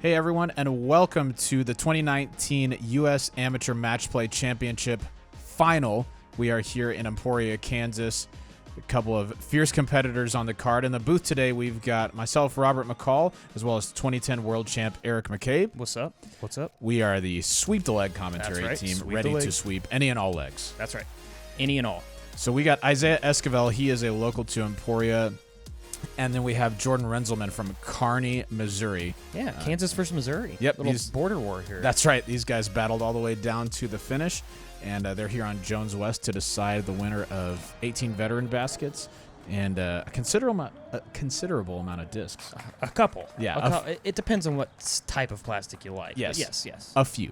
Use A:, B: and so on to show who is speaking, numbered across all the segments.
A: Hey everyone, and welcome to the 2019 U.S. Amateur Match Play Championship Final. We are here in Emporia, Kansas. A couple of fierce competitors on the card. In the booth today, we've got myself, Robert McCall, as well as 2010 World Champ Eric McCabe.
B: What's up? What's up?
A: We are the Sweep the Leg commentary
B: right.
A: team,
B: Sweep
A: ready
B: the leg.
A: to sweep any and all legs.
B: That's right. Any and all.
A: So we got Isaiah Esquivel. He is a local to Emporia. And then we have Jordan Renzelman from Kearney, Missouri.
B: Yeah, Kansas versus Missouri.
A: Yep,
B: Little border war here.
A: That's right. These guys battled all the way down to the finish, and they're here on Jones West to decide the winner of 18 veteran baskets and a considerable amount of discs.
B: a couple.
A: Yeah.
B: It depends on what type of plastic you like.
A: Yes.
B: Yes.
A: A few.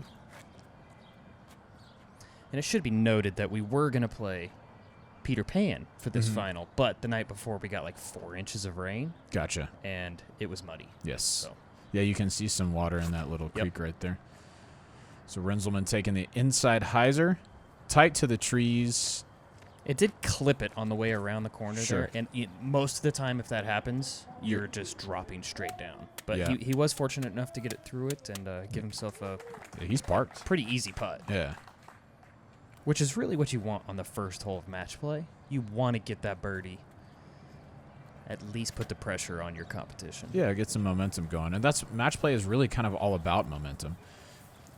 B: And it should be noted that we were going to play Peter Pan for this final, but the night before we got like 4 inches of rain.
A: Gotcha.
B: And it was muddy.
A: Yes.
B: So.
A: Yeah, you can see some water in that little creek right there. So Renzelman taking the inside hyzer, tight to the trees.
B: It did clip it on the way around the corner there, and most of the time if that happens, you're just dropping straight down. But he was fortunate enough to get it through it and give himself a
A: he's parked.
B: pretty easy putt.
A: Yeah.
B: Which is really what you want on the first hole of match play. You want to get that birdie. At least put the pressure on your competition.
A: Yeah, get some momentum going. And that's match play is really kind of all about momentum.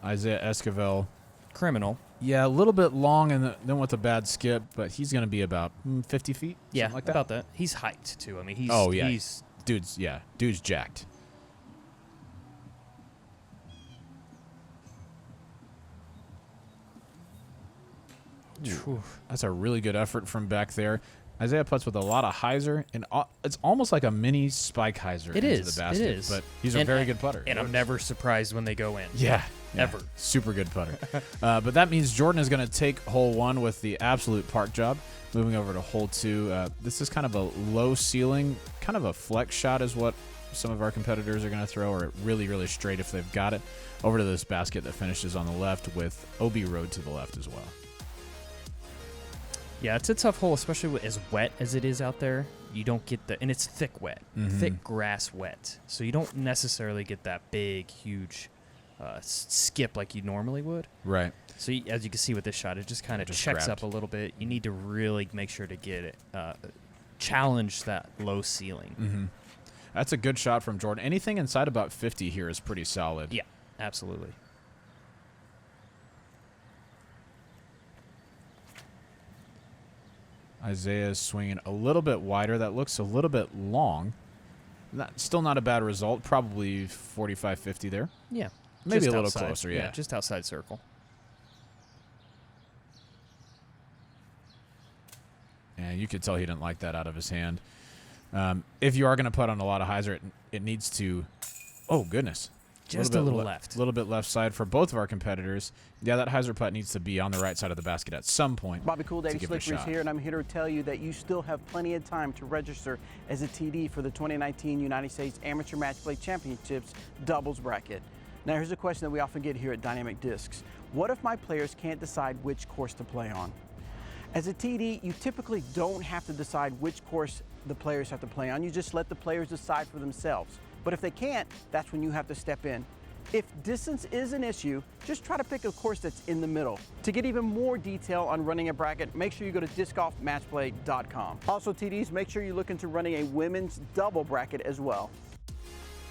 A: Isaiah Esquivel.
B: Criminal.
A: Yeah, a little bit long and then with a bad skip, but he's going to be about 50 feet.
B: Yeah,
A: like that.
B: about that. He's height, too. I mean, he's
A: Dude's jacked. That's a really good effort from back there. Isaiah putts with a lot of hyzer, and it's almost like a mini spike hyzer into the basket.
B: It is.
A: But he's a very good putter.
B: And I'm never surprised when they go in.
A: Yeah.
B: Ever.
A: Super good putter. But that means Jordan is going to take hole 1 with the absolute park job. Moving over to hole 2. This is kind of a low ceiling, kind of a flex shot is what some of our competitors are going to throw, or really, really straight if they've got it. Over to this basket that finishes on the left with OB road to the left as well.
B: Yeah, it's a tough hole, especially as wet as it is out there. You don't get and it's thick wet, thick grass wet. So you don't necessarily get that big, huge skip like you normally would.
A: Right.
B: So as you can see with this shot, it just kind of checks up a little bit. You need to really make sure to get it, challenge that low ceiling.
A: That's a good shot from Jordan. Anything inside about 50 here is pretty solid.
B: Yeah, absolutely.
A: Isaiah is swinging a little bit wider. That looks a little bit long. Still not a bad result. Probably 45, 50 there.
B: Yeah.
A: Maybe a little closer, yeah.
B: Just outside circle.
A: And you could tell he didn't like that out of his hand. If you are going to put on a lot of hyzer, it needs to... Oh, goodness.
B: Just a little left.
A: A little bit left side for both of our competitors. Yeah, that hyzer putt needs to be on the right side of the basket at some point.
C: Bobby Cool Daddy Slickery's here, and I'm here to tell you that you still have plenty of time to register as a TD for the 2019 United States Amateur Match Play Championships doubles bracket. Now, here's a question that we often get here at Dynamic Discs. What if my players can't decide which course to play on? As a TD, you typically don't have to decide which course the players have to play on. You just let the players decide for themselves. But if they can't, that's when you have to step in. If distance is an issue, just try to pick a course that's in the middle. To get even more detail on running a bracket, make sure you go to discgolfmatchplay.com. Also, TDs, make sure you look into running a women's double bracket as well.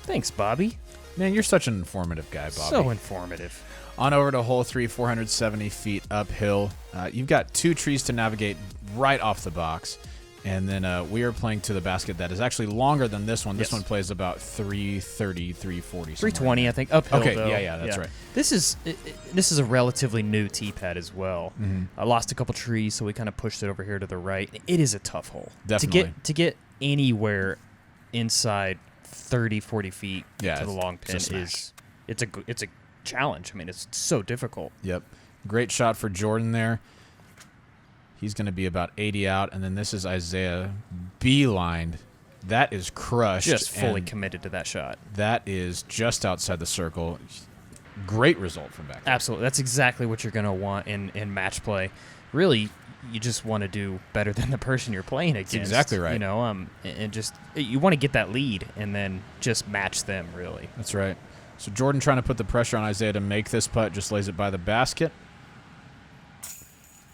B: Thanks, Bobby.
A: Man, you're such an informative guy, Bobby.
B: So informative.
A: On over to hole 3, 470 feet uphill. You've got 2 trees to navigate right off the box. And then we are playing to the basket that is actually longer than this one. This one plays about 330, 340.
B: 320, I think, uphill.
A: Okay,
B: though.
A: yeah, that's right.
B: This is a relatively new tee pad as well. I lost a couple trees, so we kind of pushed it over here to the right. It is a tough hole.
A: Definitely.
B: To get anywhere inside 30, 40 feet to the long pin it's a challenge. I mean, it's so difficult.
A: Yep. Great shot for Jordan there. He's going to be about 80 out, and then this is Isaiah beelined. That is crushed.
B: Just fully committed to that shot.
A: That is just outside the circle. Great result from back there.
B: Absolutely. That's exactly what you're going to want in match play. Really, you just want to do better than the person you're playing against.
A: That's exactly right.
B: You know, and just you want to get that lead and then just match them, really.
A: That's right. So Jordan trying to put the pressure on Isaiah to make this putt, just lays it by the basket.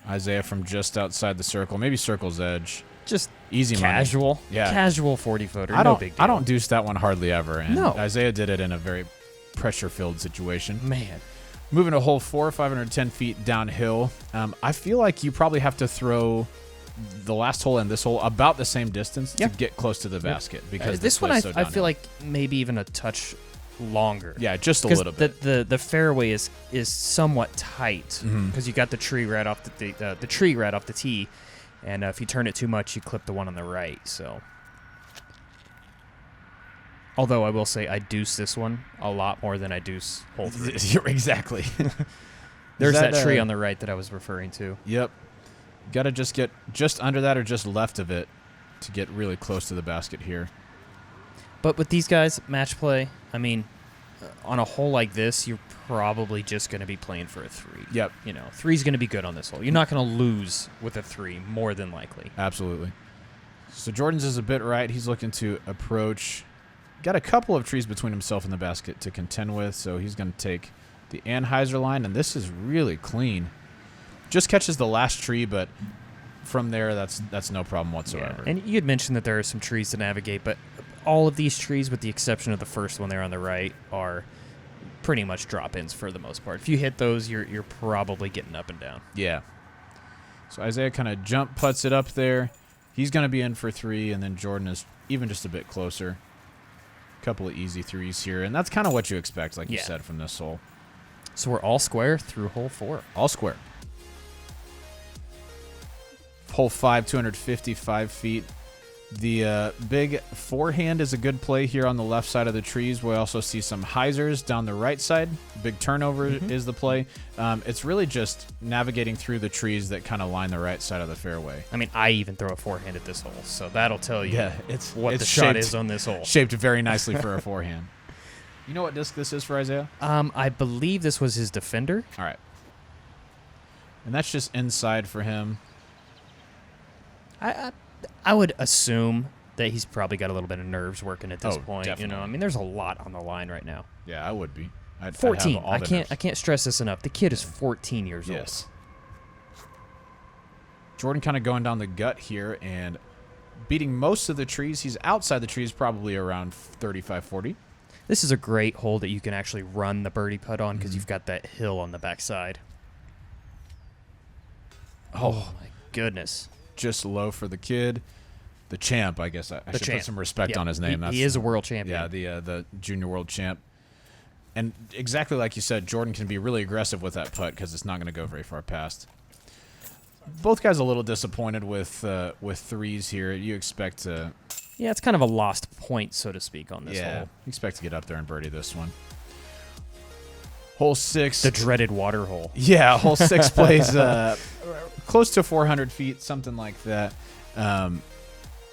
A: Isaiah from just outside the circle, maybe circle's edge.
B: Just
A: easy
B: casual.
A: money. Yeah.
B: Casual 40-footer.
A: I
B: No big deal.
A: I don't deuce that one hardly ever. And
B: No.
A: Isaiah did it in a very pressure-filled situation.
B: Man.
A: Moving to hole 4, 510 feet downhill. I feel like you probably have to throw the last hole and this hole about the same distance to get close to the basket because
B: this one
A: play's so
B: I
A: downhill.
B: feel like maybe even a touch longer.
A: Yeah, just a little bit.
B: The fairway is somewhat tight because you got the tree right off the tree right off the tee, and if you turn it too much, you clip the one on the right. So, although I will say I deuce this one a lot more than I deuce hole 3.
A: Exactly.
B: There's that tree on the right that I was referring to.
A: Yep. Got to just get just under that or just left of it to get really close to the basket here.
B: But with these guys, match play, I mean, on a hole like this, you're probably just going to be playing for a 3.
A: Yep.
B: 3's going to be good on this hole. You're not going to lose with a 3, more than likely.
A: Absolutely. So Jordan's is a bit right. He's looking to approach. Got a couple of trees between himself and the basket to contend with, so he's going to take the Anheuser line, and this is really clean. Just catches the last tree, but from there, that's no problem whatsoever.
B: Yeah. And you had mentioned that there are some trees to navigate, but all of these trees, with the exception of the first one there on the right, are pretty much drop-ins for the most part. If you hit those, you're probably getting up and down.
A: Yeah. So Isaiah kind of jump putts it up there. He's going to be in for 3, and then Jordan is even just a bit closer. Couple of easy 3s here, and that's kind of what you expect, like you said, from this hole.
B: So we're all square through hole 4.
A: All square. Hole 5, 255 feet. The big forehand is a good play here on the left side of the trees. We also see some hyzers down the right side. Big turnover is the play. It's really just navigating through the trees that kind of line the right side of the fairway.
B: I mean, I even throw a forehand at this hole, so that'll tell you
A: it's
B: the shot is on this hole.
A: Shaped very nicely for a forehand. You know what disc this is for Isaiah?
B: I believe this was his Defender.
A: All right. And that's just inside for him.
B: I would assume that he's probably got a little bit of nerves working at this point.
A: Definitely.
B: I mean, there's a lot on the line right now.
A: Yeah, I would be. I'd
B: 14.
A: have all
B: I
A: the
B: can't.
A: nerves.
B: I can't stress this enough. The kid is 14 years old.
A: Yes. Jordan kind of going down the gut here and beating most of the trees. He's outside the trees, probably around 35, 40.
B: This is a great hole that you can actually run the birdie putt on because you've got that hill on the backside. Oh my goodness!
A: Just low for the kid. The champ, I guess. I should put some respect on his name.
B: He is a world champion.
A: Yeah, the junior world champ. And exactly like you said, Jordan can be really aggressive with that putt because it's not going to go very far past. Both guys a little disappointed with 3s here. You expect to...
B: Yeah, it's kind of a lost point, so to speak, on this hole.
A: Expect to get up there and birdie this one. Hole 6.
B: The dreaded water hole.
A: Yeah, hole 6 plays close to 400 feet, something like that.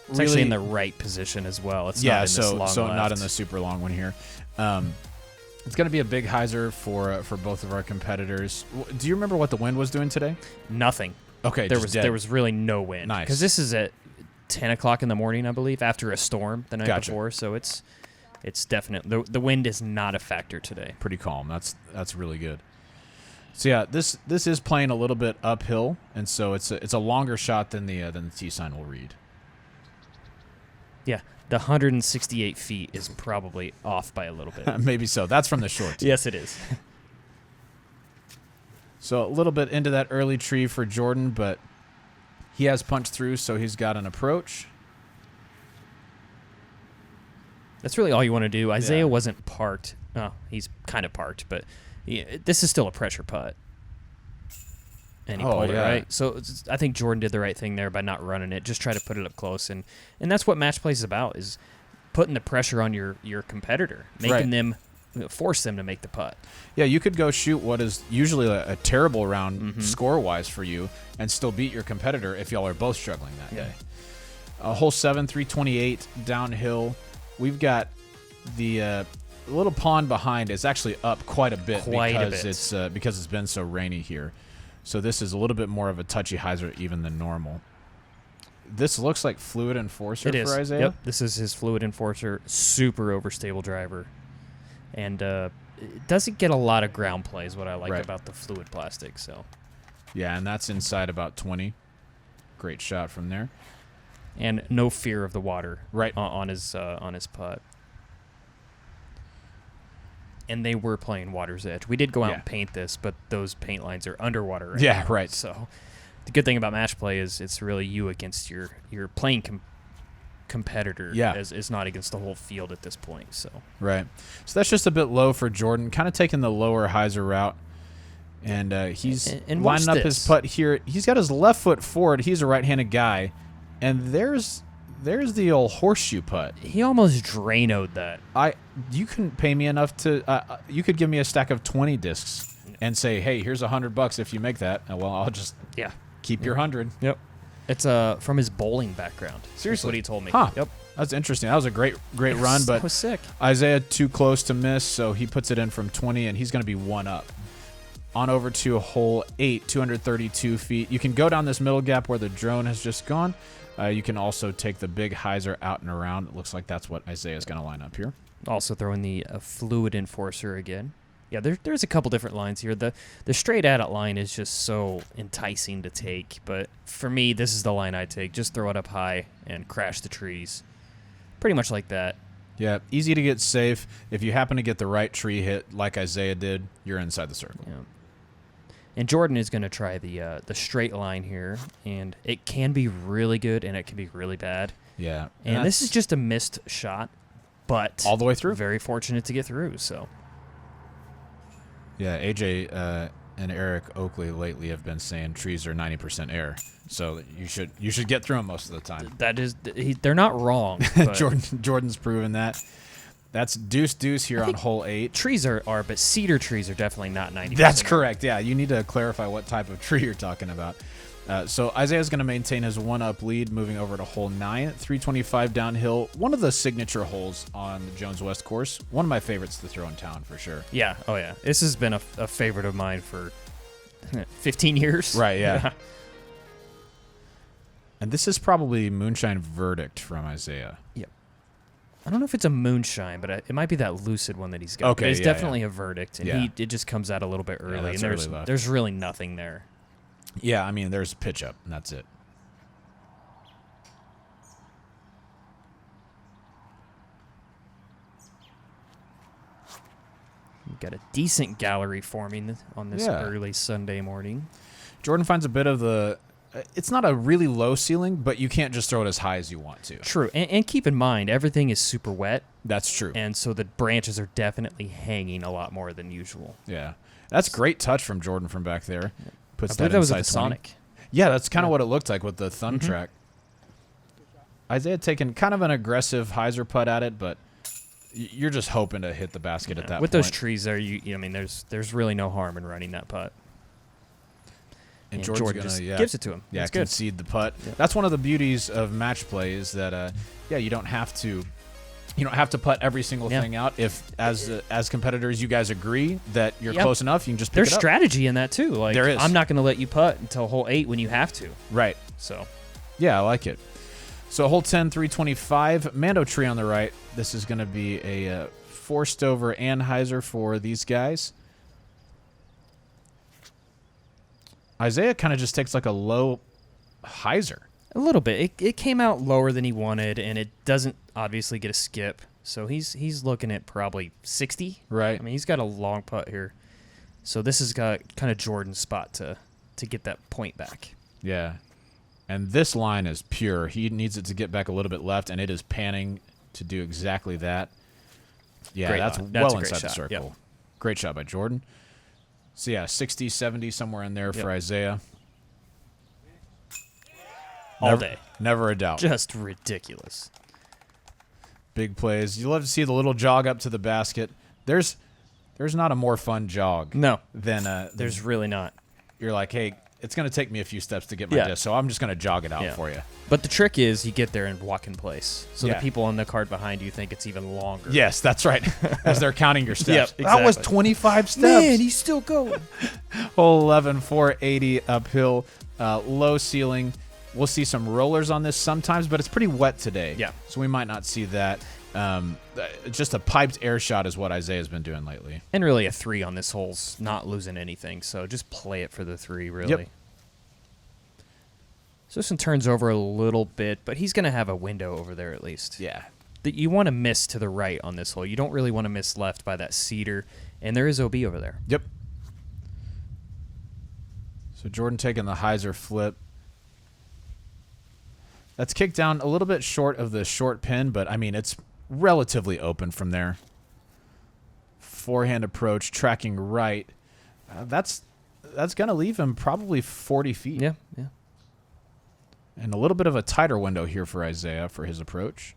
B: It's actually in the right position as well. It's not in this long
A: so
B: left.
A: not in the super long one here. It's going to be a big hyzer for both of our competitors. Do you remember what the wind was doing today?
B: Nothing.
A: Okay,
B: there was really no wind.
A: Nice.
B: Because this is at 10 o'clock in the morning, I believe, after a storm the night before. So it's definite. The wind is not a factor today.
A: Pretty calm. That's really good. So yeah, this is playing a little bit uphill, and so it's a longer shot than the tee sign will read.
B: Yeah, the 168 feet is probably off by a little bit.
A: Maybe so. That's from the short tee.
B: Yes, it is.
A: So a little bit into that early tree for Jordan, but he has punched through, so he's got an approach.
B: That's really all you want to do. Isaiah wasn't parked. Oh, he's kind of parked, but this is still a pressure putt. And he pulled it right. So I think Jordan did the right thing there by not running it. Just try to put it up close, and that's what match play is about: is putting the pressure on your competitor, making them force them to make the putt.
A: Yeah, you could go shoot what is usually a terrible round score-wise for you, and still beat your competitor if y'all are both struggling that day. Hole 7, 328 downhill. We've got the little pond behind is actually up quite a bit because it's been so rainy here. So this is a little bit more of a touchy hyzer even than normal. This looks like fluid enforcer for Isaiah.
B: Yep, this is his fluid enforcer, super overstable driver. And it doesn't get a lot of ground play is what I like
A: Right.
B: about the fluid plastic. So,
A: Yeah, and that's inside about 20. Great shot from there.
B: and no fear of the water
A: Right.
B: on his putt. And they were playing water's edge. We did go out
A: Yeah.
B: and paint this, but those paint lines are underwater right
A: Yeah,
B: now.
A: right.
B: So the good thing about match play is it's really you against your playing competitor.
A: Yeah.
B: Is not against the whole field at this point. So
A: Right. So that's just a bit low for Jordan. Kind of taking the lower hyzer route. And he's
B: And watch
A: lining up his
B: this.
A: putt here. He's got his left foot forward. He's a right-handed guy. And there's the old horseshoe putt.
B: he almost Drano'd that.
A: You couldn't pay me enough to. You could give me a stack of 20 discs and say, "Hey, here's $100 if you make that." Well, I'll just
B: Yeah.
A: keep your 100.
B: Yep. It's from his bowling background.
A: Seriously?
B: That's what he told me.
A: Huh.
B: Yep.
A: That's interesting. That was a great run,
B: That
A: but
B: was sick.
A: Isaiah too close to miss, so he puts it in from 20, and he's going to be one up. On over to hole 8, 232 feet. You can go down this middle gap where the drone has just gone. You can also take the big hyzer out and around. It looks like that's what Isaiah's going to line up here.
B: Also throwing the fluid enforcer again. Yeah, there's a couple different lines here. The straight at it line is just so enticing to take, but for me, this is the line I take. Just throw it up high and crash the trees. Pretty much like that.
A: Yeah, easy to get safe. If you happen to get the right tree hit like Isaiah did, you're inside the circle.
B: Yeah. And Jordan is going to try the straight line here, and it can be really good and it can be really bad.
A: Yeah.
B: And this is just a missed shot, but
A: all the way through.
B: very fortunate to get through. So
A: Yeah, AJ and Eric Oakley lately have been saying trees are 90% air, so you should get through them most of the time.
B: that is, they're not wrong. But
A: Jordan's proven that. That's deuce here on hole 8.
B: trees are, but cedar trees are definitely not 90%.
A: That's correct. Yeah, you need to clarify what type of tree you're talking about. So Isaiah's going to maintain his 1-up lead, moving over to hole 9, 325 downhill. One of the signature holes on the Jones West course. One of my favorites to throw in town for sure.
B: Yeah. Oh, yeah. This has been a favorite of mine for 15 years.
A: Right, yeah. And this is probably moonshine verdict from Isaiah.
B: Yep. I don't know if it's a moonshine, but it might be that lucid one that he's got.
A: Okay,
B: But it's
A: yeah,
B: definitely a verdict, and
A: Yeah.
B: it just comes out a little bit early,
A: that's
B: and
A: early left.
B: there's really nothing there.
A: Yeah, I mean, there's pitch up, and that's it.
B: We've got a decent gallery forming on this
A: Yeah.
B: early Sunday morning.
A: Jordan finds a bit of the... It's not a really low ceiling, but you can't just throw it as high as you want to.
B: True, and keep in mind, everything is super wet,
A: That's true.
B: and so the branches are definitely hanging a lot more than usual.
A: Yeah. That's great touch from Jordan from back there. Puts
B: I believe that was at the
A: inside 20.
B: Sonic.
A: Yeah, that's kind of what it looked like with the thumb
B: Mm-hmm.
A: track. Isaiah taking kind of an aggressive hyzer putt at it, but you're just hoping to hit the basket at that
B: With
A: point.
B: those trees there, I mean, there's really no harm in running that putt.
A: And
B: Jordan
A: Jordan's
B: just
A: gonna,
B: gives it to him.
A: Yeah,
B: That's good.
A: concede the putt.
B: Yeah.
A: That's one of the beauties of match play is that you don't have to putt every single
B: Yeah.
A: thing out. If as competitors you guys agree that you're
B: Yep.
A: close enough, you can just pick
B: There's
A: it up.
B: strategy in that too. Like
A: There is.
B: I'm not going to let you putt until hole 8 when you have to.
A: Right.
B: So
A: Yeah, I like it. So hole 10, 325, Mando tree on the right. This is going to be a forced over Anheuser for these guys. Isaiah kind of just takes like a low hyzer.
B: a little bit. It came out lower than he wanted, and it doesn't obviously get a skip. So he's looking at probably 60.
A: Right.
B: I mean, he's got a long putt here. So this has got kind of Jordan's spot to get that point back.
A: Yeah. And this line is pure. He needs it to get back a little bit left, and it is panning to do exactly that. Yeah,
B: Great
A: that's
B: line. That's
A: well
B: a great
A: inside the
B: shot.
A: circle.
B: Yep.
A: Great shot by Jordan. So, yeah, 60, 70, somewhere in there for
B: Yep.
A: Isaiah.
B: All
A: Never-
B: day.
A: Never a doubt.
B: Just ridiculous.
A: Big plays. You love to see the little jog up to the basket. There's not a more fun jog
B: No,
A: than
B: there's really not.
A: you're like, hey, it's going to take me a few steps to get my
B: Yeah.
A: disc, so I'm just going to jog it out
B: Yeah.
A: for you.
B: But the trick is you get there and walk in place. So
A: Yeah.
B: the people on the cart behind you think it's even longer.
A: Yes, that's right. As they're counting your steps.
B: Yep,
A: That was
B: exactly.
A: 25 steps.
B: Man, he's still going.
A: Hole 11, 480 uphill, low ceiling. We'll see some rollers on this sometimes, but it's pretty wet today.
B: Yeah.
A: So we might not see that. Just a piped air shot is what Isaiah's been doing lately.
B: And really a 3 on this hole's not losing anything, so just play it for the 3, really.
A: Yep.
B: So this one turns over a little bit, but he's going to have a window over there at least.
A: Yeah.
B: You want to miss to the right on this hole. You don't really want to miss left by that cedar, and there is OB over there.
A: Yep. So Jordan taking the hyzer flip. That's kicked down a little bit short of the short pin, but, I mean, it's relatively open from there. Forehand approach, tracking right. That's going to leave him probably 40 feet.
B: Yeah.
A: And a little bit of a tighter window here for Isaiah for his approach.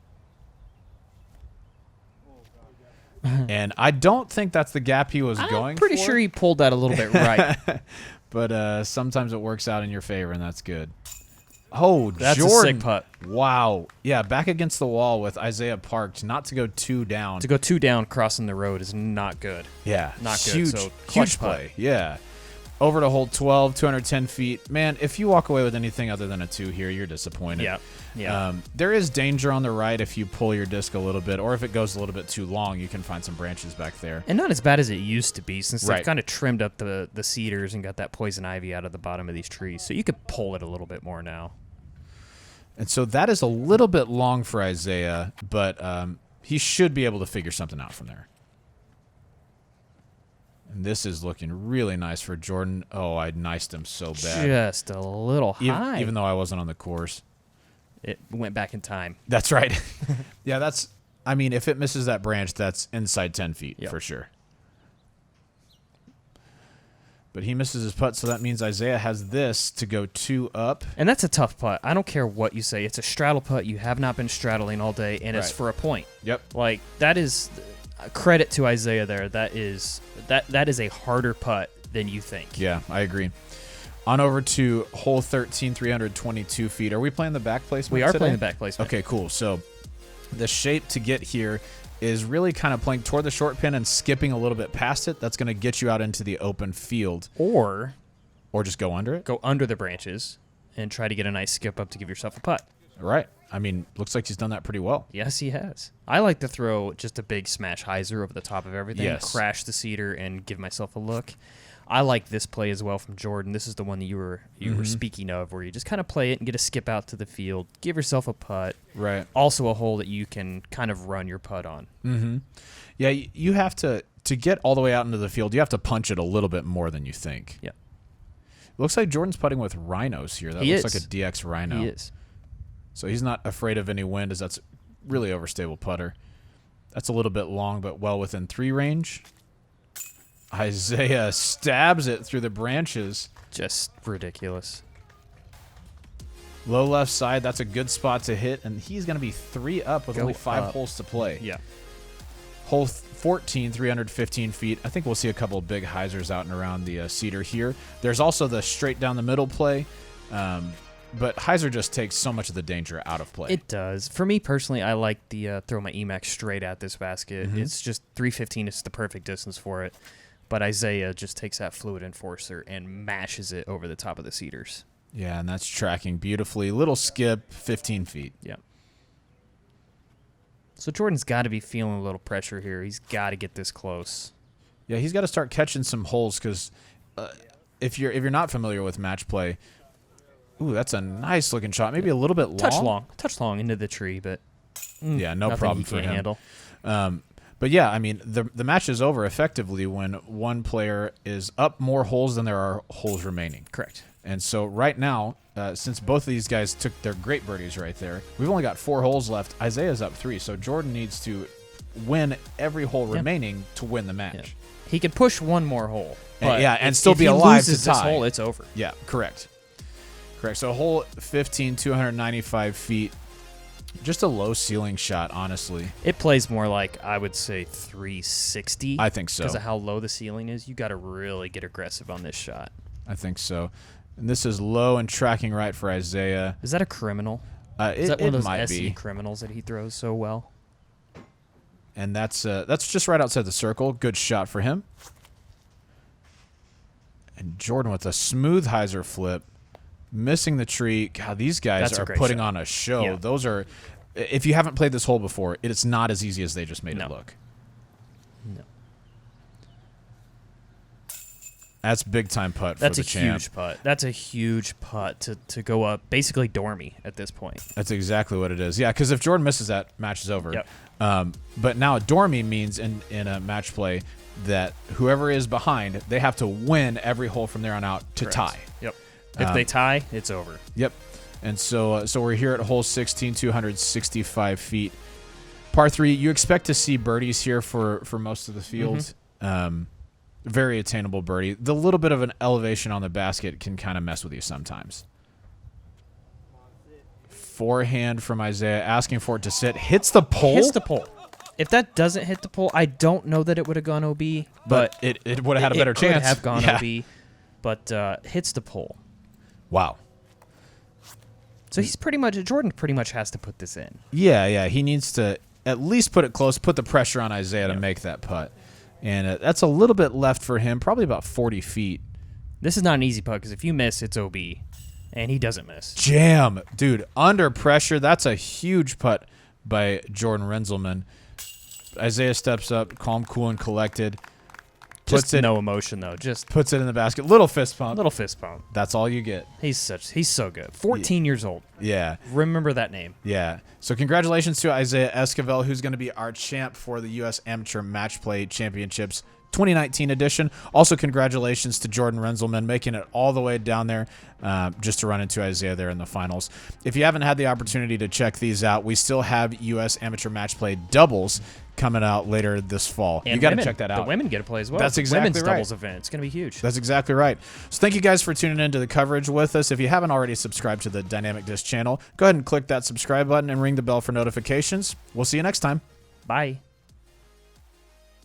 A: And I don't think that's the gap he was going for.
B: I'm pretty sure he pulled that a little bit right.
A: But sometimes it works out in your favor, and that's good. Oh,
B: That's
A: Jordan.
B: a sick putt.
A: Wow. Yeah, back against the wall with Isaiah parked, not to go 2 down.
B: To go 2 down crossing the road is not good.
A: Yeah.
B: Not good.
A: Huge,
B: So clutch
A: huge
B: putt.
A: play. Yeah. Over to hole 12, 210 feet. Man, if you walk away with anything other than a 2 here, you're disappointed.
B: Yeah.
A: There is danger on the right if you pull your disc a little bit, or if it goes a little bit too long, you can find some branches back there.
B: And not as bad as it used to be, since
A: Right.
B: they've kind of trimmed up the cedars and got that poison ivy out of the bottom of these trees. So you could pull it a little bit more now.
A: And so that is a little bit long for Isaiah, but he should be able to figure something out from there. And this is looking really nice for Jordan. Oh, I niced him so bad.
B: Just a little high.
A: Even though I wasn't on the course.
B: It went back in time.
A: That's right. Yeah, I mean, if it misses that branch, that's inside 10 feet
B: Yep.
A: for sure. But he misses his putt, so that means Isaiah has this to go 2 up.
B: And that's a tough putt. I don't care what you say. It's a straddle putt. You have not been straddling all day, and it's
A: Right.
B: for a point.
A: Yep.
B: Like, that is credit to Isaiah there. That is a harder putt than you think.
A: Yeah, I agree. On over to hole 13, 322 feet. Are we playing the back placement
B: We are
A: today?
B: playing the back placement.
A: Okay, cool. So the shape to get here is really kind of playing toward the short pin and skipping a little bit past it. That's going to get you out into the open field.
B: Or
A: just go under it.
B: go under the branches and try to get a nice skip up to give yourself a putt.
A: Right. I mean, looks like he's done that pretty well.
B: Yes, he has. I like to throw just a big smash hyzer over the top of everything,
A: Yes.
B: crash the cedar, and give myself a look. I like this play as well from Jordan. This is the one that you were speaking of, where you just kind of play it and get a skip out to the field, give yourself a putt.
A: Right.
B: Also a hole that you can kind of run your putt on.
A: Mm-hmm. Yeah, you have to get all the way out into the field, you have to punch it a little bit more than you think.
B: Yeah.
A: Looks like Jordan's putting with rhinos here. That
B: He
A: looks
B: is.
A: like a DX rhino.
B: He is.
A: So he's not afraid of any wind, as that's really overstable putter. That's a little bit long, but well within 3 range. Isaiah stabs it through the branches.
B: Just ridiculous.
A: Low left side, that's a good spot to hit, and he's going to be 3 up with
B: Go
A: only 5
B: up.
A: holes to play.
B: Yeah.
A: Hole 14, 315 feet. I think we'll see a couple of big hyzers out and around the cedar here. There's also the straight down the middle play, but hyzer just takes so much of the danger out of play.
B: It does. For me personally, I like the throw my Emax straight at this basket.
A: Mm-hmm.
B: It's just 315 is the perfect distance for it. But Isaiah just takes that fluid enforcer and mashes it over the top of the cedars.
A: Yeah, and that's tracking beautifully. Little skip, 15 feet.
B: Yeah. So Jordan's got to be feeling a little pressure here. He's got to get this close.
A: Yeah, he's got to start catching some holes because if you're not familiar with match play, ooh, that's a nice looking shot. Maybe a little bit long.
B: Touch long into the tree, but
A: Yeah, no
B: nothing
A: problem
B: he
A: for
B: can't
A: him.
B: handle.
A: But yeah, I mean, the match is over effectively when one player is up more holes than there are holes remaining.
B: Correct.
A: And so right now, since both of these guys took their great birdies right there, we've only got 4 holes left. Isaiah's up 3, so Jordan needs to win every hole remaining to win the match.
B: Yeah. He can push one more hole. But
A: and
B: if-
A: still
B: if
A: be
B: he
A: alive
B: loses
A: to
B: this
A: tie.
B: hole, it's over.
A: Yeah, correct. So hole 15, 295 feet. Just a low ceiling shot, honestly.
B: It plays more like, I would say, 360.
A: I think so.
B: Because of how low the ceiling is. You got to really get aggressive on this shot.
A: I think so. And this is low and tracking right for Isaiah.
B: Is that a criminal?
A: It,
B: Is that one of those
A: might
B: SE
A: be.
B: criminals that he throws so well?
A: And that's just right outside the circle. Good shot for him. And Jordan with a smooth hyzer flip, missing the tree. God, these guys
B: That's a
A: are
B: great
A: putting
B: shot.
A: on a show.
B: Yeah.
A: Those are if you haven't played this hole before, it's not as easy as they just made
B: No.
A: it look.
B: No.
A: That's big time putt for
B: That's
A: the
B: a
A: champ.
B: huge putt. That's a huge putt to go up, basically dormy at this point.
A: That's exactly what it is. Yeah, because if Jordan misses that, match is over.
B: Yep.
A: But now a dormy means in a match play that whoever is behind, they have to win every hole from there on out to
B: Correct.
A: tie.
B: Yep. If they tie, it's over.
A: Yep. And so we're here at hole 16, 265 feet. Par 3, you expect to see birdies here for most of the field. Very attainable birdie. The little bit of an elevation on the basket can kind of mess with you sometimes. Forehand from Isaiah, asking for it to sit. Hits the pole.
B: Hits the pole. If that doesn't hit the pole, I don't know that it would have gone OB.
A: But it would have had a better chance.
B: It could have gone
A: Yeah.
B: OB, but hits the pole.
A: Wow.
B: So Jordan pretty much has to put this in.
A: Yeah. He needs to at least put it close, put the pressure on Isaiah to make that putt. And that's a little bit left for him, probably about 40 feet.
B: This is not an easy putt because if you miss, it's OB, and he doesn't miss.
A: Jam. Dude, under pressure. That's a huge putt by Jordan Renzelman. Isaiah steps up, calm, cool, and collected.
B: Just no emotion, though. Just
A: Puts it in the basket. Little fist pump.
B: little fist bump.
A: That's all you get.
B: He's so good. 14 years old.
A: Yeah.
B: Remember that name.
A: Yeah. So congratulations to Isaiah Esquivel, who's going to be our champ for the U.S. Amateur Match Play Championships 2019 edition. Also, congratulations to Jordan Renzelman making it all the way down there just to run into Isaiah there in the finals. If you haven't had the opportunity to check these out, we still have U.S. Amateur Match Play doubles coming out later this fall.
B: And
A: you got to
B: women.
A: check that out.
B: The women get to play as well.
A: That's
B: The
A: exactly
B: women's
A: right.
B: doubles event. It's going to be huge.
A: That's exactly right. So thank you guys for tuning into the coverage with us. If you haven't already subscribed to the Dynamic Disc channel, go ahead and click that subscribe button and ring the bell for notifications. We'll see you next time.
B: Bye.